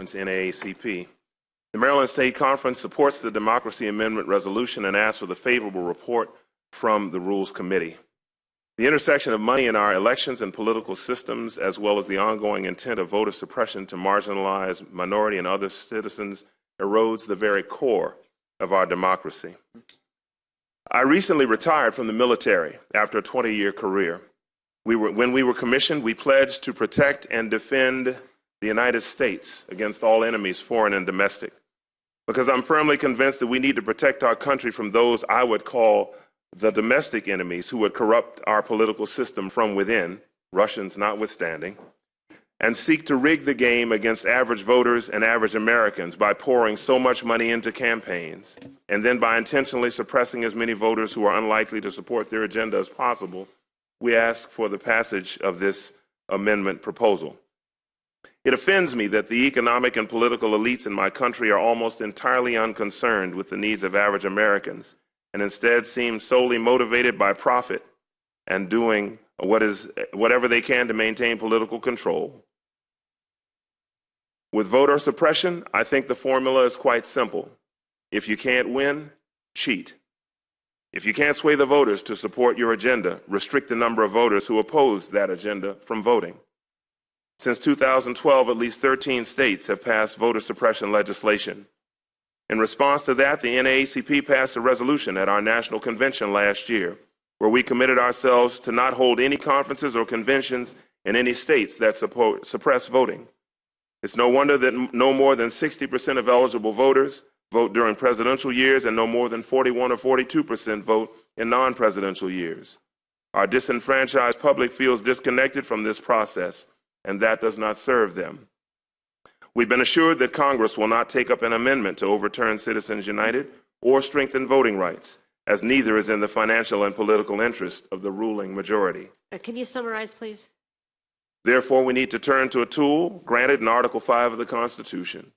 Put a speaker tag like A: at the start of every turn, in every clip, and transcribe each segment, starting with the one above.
A: Conference, NAACP. The Maryland State Conference supports the Democracy Amendment Resolution and asks for the favorable report from the Rules Committee. The intersection of money in our elections and political systems, as well as the ongoing intent of voter suppression to marginalize minority and other citizens, erodes the very core of our democracy. I recently retired from the military after a 20-year career. When we were commissioned, we pledged to protect and defend the United States against all enemies, foreign and domestic, because I'm firmly convinced that we need to protect our country from those I would call the domestic enemies who would corrupt our political system from within, Russians notwithstanding, and seek to rig the game against average voters and average Americans by pouring so much money into campaigns, and then by intentionally suppressing as many voters who are unlikely to support their agenda as possible. We ask for the passage of this amendment proposal. It offends me that the economic and political elites in my country are almost entirely unconcerned with the needs of average Americans and instead seem solely motivated by profit and doing whatever they can to maintain political control. With voter suppression, I think the formula is quite simple. If you can't win, cheat. If you can't sway the voters to support your agenda, restrict the number of voters who oppose that agenda from voting. Since 2012, at least 13 states have passed voter suppression legislation. In response to that, the NAACP passed a resolution at our national convention last year, where we committed ourselves to not hold any conferences or conventions in any states that suppress voting. It's no wonder that no more than 60% of eligible voters vote during presidential years and no more than 41 or 42% vote in non-presidential years. Our disenfranchised public feels disconnected from this process, and that does not serve them. We've been assured that Congress will not take up an amendment to overturn Citizens United or strengthen voting rights, as neither is in the financial and political interest of the ruling majority.
B: Can you summarize, please?
A: Therefore, we need to turn to a tool granted in Article 5 of the Constitution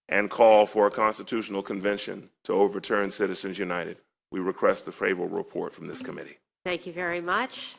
A: and call for a constitutional convention to overturn Citizens United. We request a favorable report from this committee.
B: Thank you very much.